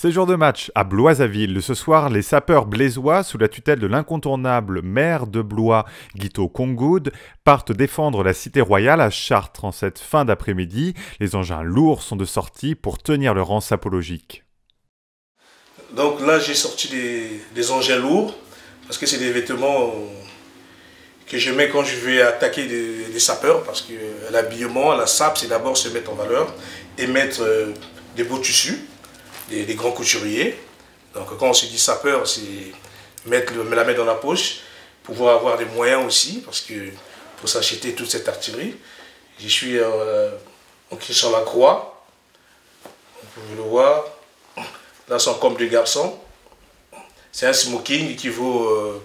C'est jour de match à Blois-à-Ville. Ce soir, les sapeurs blésois, sous la tutelle de l'incontournable maire de Blois, Guito Congoud, partent défendre la cité royale à Chartres en cette fin d'après-midi. Les engins lourds sont de sortie pour tenir le rang sapologique. Donc là, j'ai sorti des engins lourds parce que c'est des vêtements que je mets quand je vais attaquer des sapeurs, parce que l'habillement, la sape, c'est d'abord se mettre en valeur et mettre des beaux tissus, des grands couturiers. Donc quand on se dit sapeur, c'est mettre la main dans la poche, pouvoir avoir des moyens aussi, parce que pour s'acheter toute cette artillerie. Je suis en Christian Lacroix, vous pouvez le voir. Là, c'est un comme de garçon. C'est un smoking qui vaut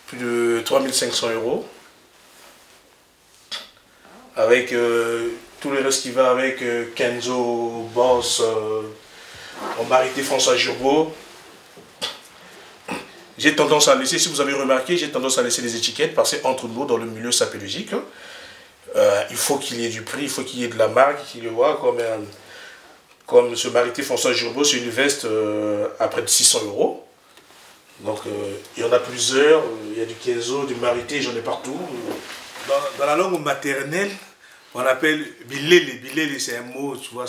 plus de 3500 €. Avec tout le reste qui va avec Kenzo, Boss, mon marité François Jurbeau. J'ai tendance à laisser, si vous avez remarqué, j'ai tendance à laisser les étiquettes passer entre nous dans le milieu sapologique. Il faut qu'il y ait du prix, il faut qu'il y ait de la marque, qu'il le voit comme ce marité François Jurbeau, c'est une veste à près de 600 €. Donc il y en a plusieurs, il y a du Kenzo, du marité, j'en ai partout. Dans la langue maternelle, on appelle bilele. Bilele, c'est un mot, tu vois,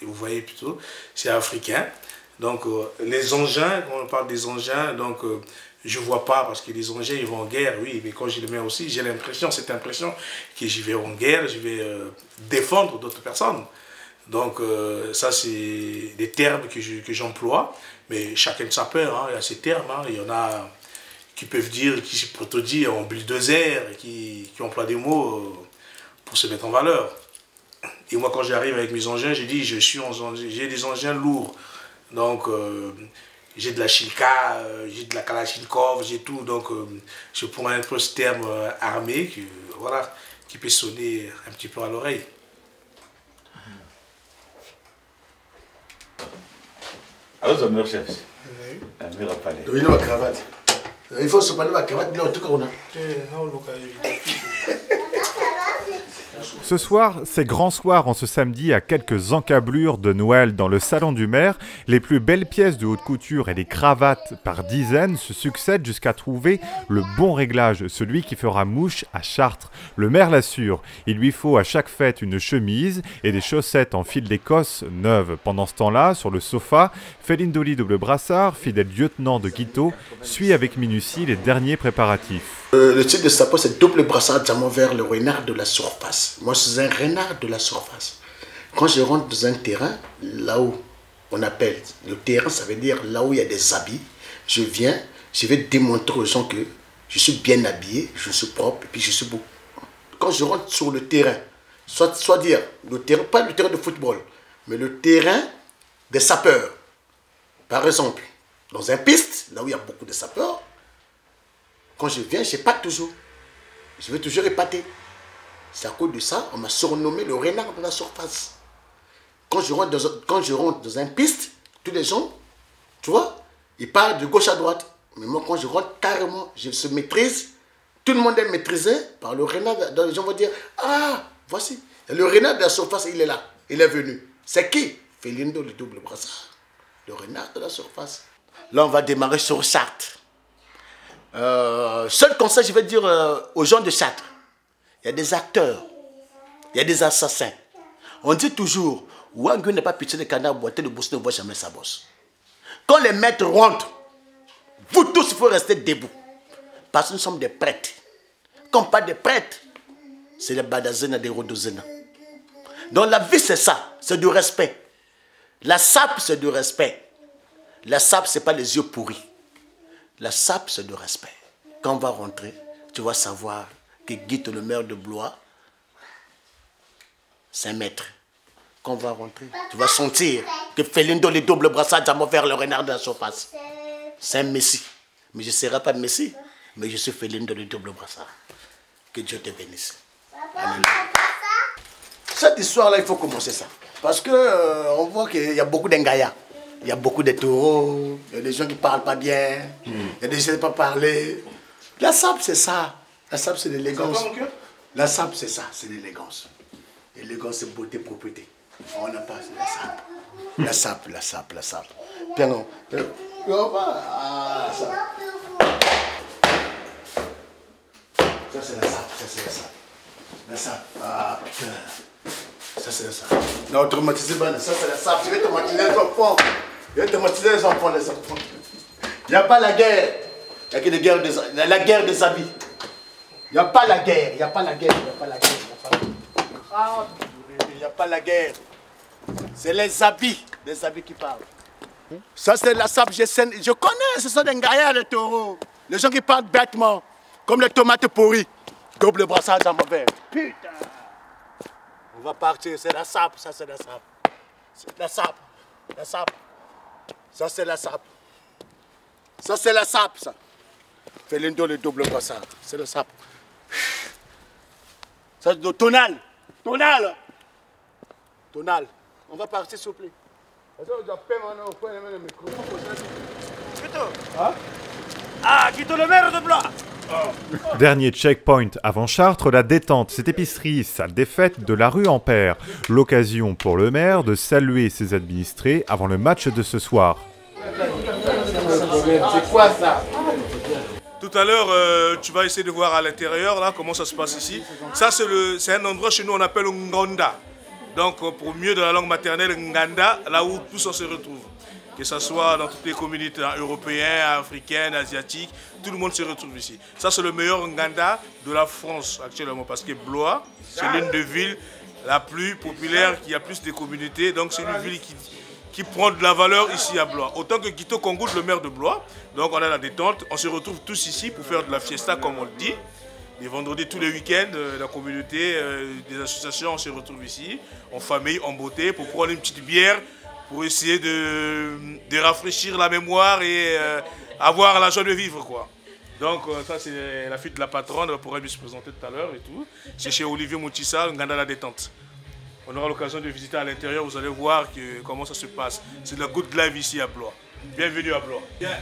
vous voyez plutôt, c'est africain. Donc les engins, quand on parle des engins, donc je ne vois pas, parce que les engins, ils vont en guerre, oui, mais quand je les mets aussi, j'ai l'impression, cette impression que j'y vais en guerre, je vais défendre d'autres personnes. Donc ça, c'est des termes que j'emploie, mais chacun sapeur, hein, il y a ces termes, hein, il y en a qui peuvent dire, qui peuvent dire en bulldozer, qui emploient des mots pour se mettre en valeur. Et moi, quand j'arrive avec mes engins, je dis, j'ai des engins lourds. Donc, j'ai de la Shilka, j'ai de la Kalachnikov, j'ai tout. Donc, je prends un peu ce terme armé voilà, qui peut sonner un petit peu à l'oreille. Alors, je me recherche. Oui. La cravate. Il faut se prendre la cravate, là, en tout cas, on a. Ce soir, c'est grand soir en ce samedi à quelques encablures de Noël dans le salon du maire. Les plus belles pièces de haute couture et les cravates par dizaines se succèdent jusqu'à trouver le bon réglage, celui qui fera mouche à Chartres. Le maire l'assure, il lui faut à chaque fête une chemise et des chaussettes en fil d'Écosse neuves. Pendant ce temps-là, sur le sofa, Felindoli double brassard, fidèle lieutenant de Guito, suit avec minutie les derniers préparatifs. Le titre de sapeur, c'est double brassard diamant vert, le renard de la surface. Moi, je suis un renard de la surface. Quand je rentre dans un terrain, là où on appelle le terrain, ça veut dire là où il y a des habits, je viens, je vais démontrer aux gens que je suis bien habillé, je suis propre et puis je suis beau. Quand je rentre sur le terrain, soit dire le terrain, pas le terrain de football, mais le terrain des sapeurs. Par exemple, dans un piste, là où il y a beaucoup de sapeurs, quand je viens, je n'épate toujours. Je vais toujours épater. C'est à cause de ça, on m'a surnommé le renard de la surface. Quand je rentre dans un piste, tous les gens, tu vois, ils parlent de gauche à droite. Mais moi, quand je rentre carrément, je se maîtrise. Tout le monde est maîtrisé par le renard. Les gens vont dire, ah, voici. Et le renard de la surface, il est là. Il est venu. C'est qui? Felindo, le double brassard. Le renard de la surface. Là, on va démarrer sur Chartres. Seul conseil, je vais dire aux gens de Chartres, il y a des acteurs, il y a des assassins. On dit toujours, Ouangou n'est pas pitié de canard boité, le boss ne voit jamais sa bosse. Quand les maîtres rentrent, vous tous, il faut rester debout. Parce que nous sommes des prêtres. Comme pas des prêtres, c'est les badazena des rodozena. Donc la vie, c'est ça, c'est du respect. La sape, c'est du respect. La sape, ce n'est pas les yeux pourris. La sape, c'est de respect. Quand on va rentrer, tu vas savoir que Guito, le maire de Blois, c'est un maître. Quand on va rentrer, tu vas sentir que Felindo, les doubles brassards, diamant vers le renard de la surface. C'est un messie. Mais je ne serai pas messie, mais je suis Felindo, le double brassard. Que Dieu te bénisse. Amen. Cette histoire-là, il faut commencer ça. Parce qu'on voit qu'il y a beaucoup d'engaya. Il y a beaucoup de taureaux, il y a des gens qui ne parlent pas bien, il y a des gens qui ne savent pas parler. La sape, c'est ça. La sape, c'est l'élégance. La sape, c'est ça, c'est l'élégance. L'élégance, c'est beauté, propreté. On n'a pas la sape. La sape, la sape, la sape. Bien. Ah, ça. Ça c'est la sape, ça c'est la sape. La sape. Ah putain. Ça c'est la sape. Non, traumatisez pas, ça c'est la sape. Je vais traumatiser les enfants. Je vais traumatiser les enfants, les enfants. Il n'y a pas la guerre. Il n'y a que des guerres la guerre des habits. Il n'y a pas la guerre. Il n'y a pas la guerre. Il n'y a pas la guerre. Il n'y a pas la guerre. C'est les habits qui parlent. Ça c'est la sape, je connais, ce sont des gaillards de taureaux. Les gens qui parlent bêtement, comme les tomates pourries. Double brassard dans mon verre. Putain. On va partir, c'est la sape, ça c'est la sape. C'est la sape, la sape. Ça c'est la sape. Ça c'est la sape, ça. Felindo le double brassard, c'est la sape. Ça c'est le tonal. Tonal. Tonal. On va partir s'il vous plaît. Ah, Guito le maire de Blois. Dernier checkpoint avant Chartres, la détente, cette épicerie, salle des fêtes de la rue Ampère. L'occasion pour le maire de saluer ses administrés avant le match de ce soir. C'est quoi ça? Tout à l'heure, tu vas essayer de voir à l'intérieur là comment ça se passe ici. Ça c'est un endroit chez nous on appelle Ngonda. Donc pour mieux de la langue maternelle, Nganda, là où tous on se retrouve. Que ce soit dans toutes les communautés européennes, africaines, asiatiques, tout le monde se retrouve ici. Ça c'est le meilleur Nganda de la France actuellement parce que Blois, c'est l'une des villes la plus populaire, qui a plus de communautés. Donc c'est une ville qui prend de la valeur ici à Blois. Autant que Guito Kongout, le maire de Blois. Donc on a la détente, on se retrouve tous ici pour faire de la fiesta comme on le dit. Les vendredis, tous les week-ends, la communauté, des associations, on se retrouve ici, en famille, en beauté, pour prendre une petite bière, pour essayer de rafraîchir la mémoire et avoir la joie de vivre, quoi. Donc ça, c'est la fille de la patronne, elle pourrait se présenter tout à l'heure et tout. C'est chez Olivier Moutissa, Nganda la détente. On aura l'occasion de visiter à l'intérieur, vous allez voir comment ça se passe. C'est de la good life ici à Blois. Bienvenue à Blois. Yeah.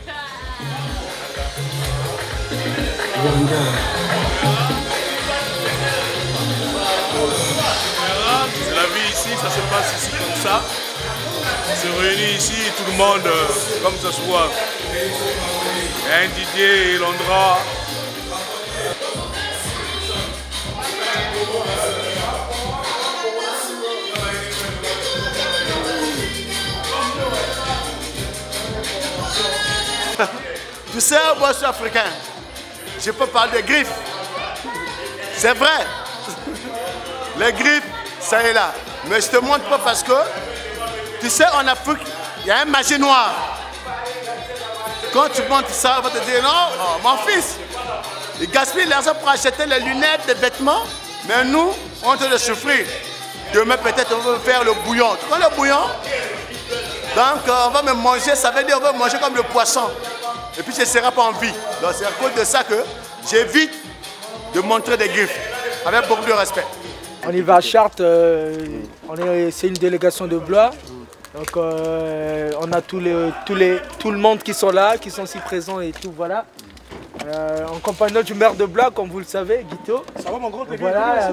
C'est la vie ici, ça se passe ici comme ça. On se réunit ici, tout le monde, comme ça se voit. Il y a un Didier et Londra. Tu sais, moi je suis africain. Je peux parler des griffes. C'est vrai. Les griffes, ça est là. Mais je te montre pas parce que, tu sais, en Afrique, il y a un magie noir. Quand tu montres ça, on va te dire, non, oh, mon fils, il gaspille l'argent pour acheter les lunettes, les vêtements. Mais nous, on est en train de souffrir. Demain, peut-être, on va faire le bouillon. Tu vois le bouillon? Donc, on va me manger, ça veut dire on va manger comme le poisson. Et puis, je ne serai pas en vie. Donc, c'est à cause de ça que j'évite de montrer des griffes, avec beaucoup de respect. On y va à Chartres, c'est une délégation de Blois. Donc on a tout le monde qui sont là, qui sont ici présents et tout, voilà. En compagnie du maire de Blois, comme vous le savez, Guito. Ça va mon grand? Voilà,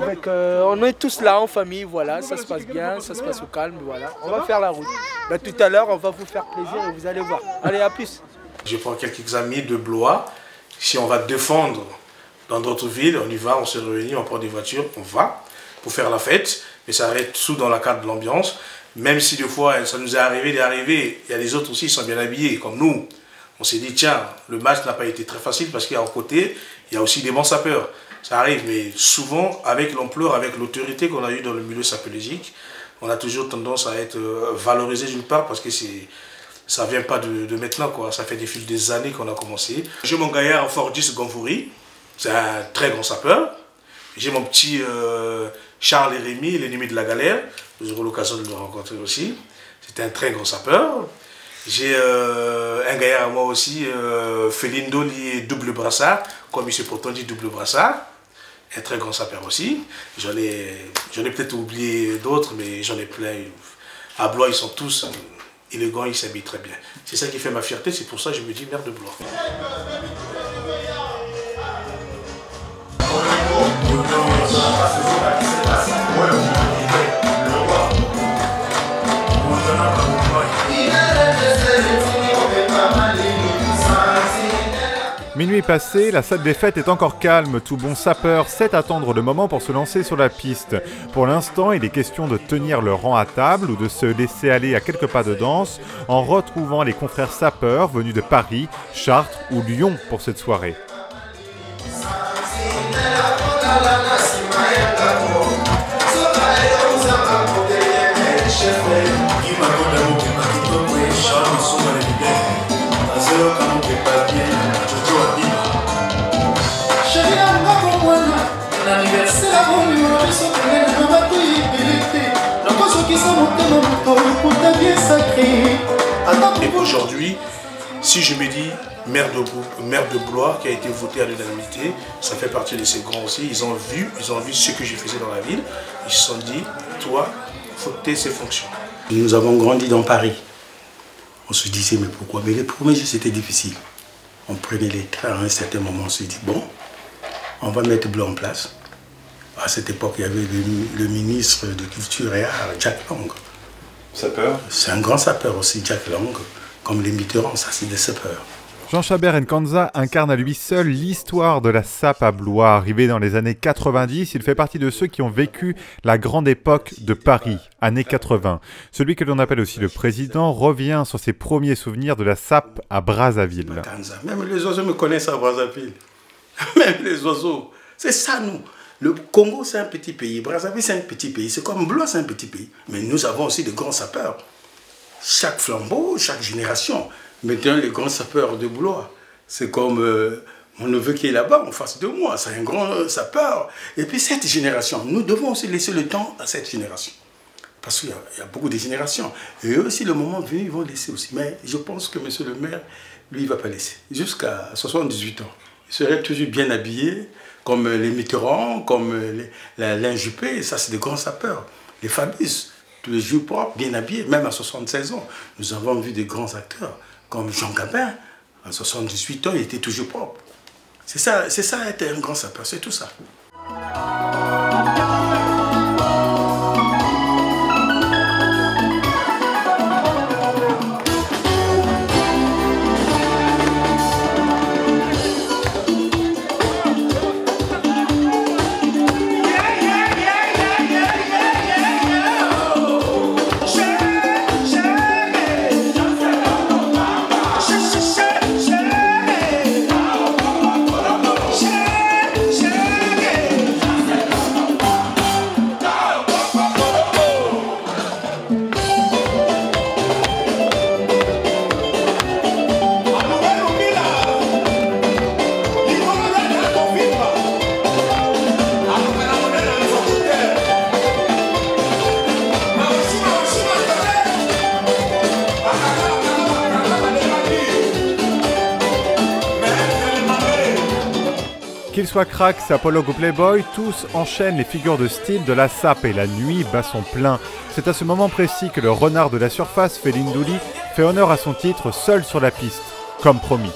on est tous là en famille, voilà, ça se passe bien, ça se passe au calme, voilà. On va faire la route. Ben, tout à l'heure, on va vous faire plaisir et vous allez voir. Allez, à plus. Je prends quelques amis de Blois. Si on va défendre dans d'autres villes, on y va, on se réunit, on prend des voitures, on va pour faire la fête. Mais ça reste tout dans la cadre de l'ambiance. Même si des fois, ça nous est arrivé d'arriver, il y a les autres aussi, ils sont bien habillés, comme nous. On s'est dit, tiens, le match n'a pas été très facile parce qu'il y a à côté, il y a aussi des bons sapeurs. Ça arrive, mais souvent, avec l'ampleur, avec l'autorité qu'on a eue dans le milieu sapéologique, on a toujours tendance à être valorisé d'une part parce que ça ne vient pas de maintenant, quoi. Ça fait des années qu'on a commencé. J'ai mon gaillard Fordis Gonfouri, c'est un très grand sapeur. J'ai mon petit Charles et Rémy, l'ennemi de la galère. Vous aurez l'occasion de le rencontrer aussi. C'était un très grand sapeur. J'ai un gaillard à moi aussi, Felindo, lié double brassard, comme il se pourtant dit double brassard. Un très grand sapeur aussi. J'en ai peut-être oublié d'autres, mais j'en ai plein. À Blois, ils sont tous élégants, ils s'habillent très bien. C'est ça qui fait ma fierté, c'est pour ça que je me dis maire de Blois. nuit est passée, la salle des fêtes est encore calme. Tout bon sapeur sait attendre le moment pour se lancer sur la piste. Pour l'instant, il est question de tenir le rang à table ou de se laisser aller à quelques pas de danse en retrouvant les confrères sapeurs venus de Paris, Chartres ou Lyon pour cette soirée. Et aujourd'hui, si je me dis maire de Blois qui a été voté à l'unanimité, ça fait partie de ces grands aussi, ils ont vu ce que je faisais dans la ville, ils se sont dit, toi, il faut que tu aies ces fonctions. Nous avons grandi dans Paris. On se disait, mais pourquoi? Mais les premiers jours, c'était difficile. On prenait les trains à un certain moment, on se dit, bon, on va mettre Blois en place. À cette époque, il y avait le ministre de Culture et Arts, Jack Lang. Sapeur? C'est un grand sapeur aussi, Jack Lang, comme les Mitterrand, ça c'est des sapeurs. Jean Chabert Nkanza incarne à lui seul l'histoire de la SAP à Blois. Arrivé dans les années 90, il fait partie de ceux qui ont vécu la grande époque de Paris, années 80. Celui que l'on appelle aussi le président revient sur ses premiers souvenirs de la SAP à Brazzaville. Même les oiseaux me connaissent à Brazzaville. Même les oiseaux. C'est ça, nous. Le Congo, c'est un petit pays. Brazzaville, c'est un petit pays. C'est comme Blois, c'est un petit pays. Mais nous avons aussi de grands sapeurs. Chaque flambeau, chaque génération. Maintenant, les grands sapeurs de Blois, c'est comme mon neveu qui est là-bas, en face de moi. C'est un grand sapeur. Et puis, cette génération, nous devons aussi laisser le temps à cette génération. Parce qu'il y a beaucoup de générations. Et eux aussi, le moment venu, ils vont laisser aussi. Mais je pense que monsieur le maire, lui, il ne va pas laisser. Jusqu'à 78 ans. Il serait toujours bien habillé, comme les Mitterrand, comme Alain Juppé. Ça, c'est des grands sapeurs. Les Fabius, tous les jours propres, bien habillés. Même à 76 ans, nous avons vu des grands acteurs, comme Jean Gabin. À 78 ans, il était toujours propre. C'est ça, être un grand sapeur, c'est tout ça. Qu'ils soient Crax, Apollo ou Playboy, tous enchaînent les figures de style de la SAP et la nuit bat son plein. C'est à ce moment précis que le renard de la surface, Feline Douli, fait honneur à son titre seul sur la piste, comme promis.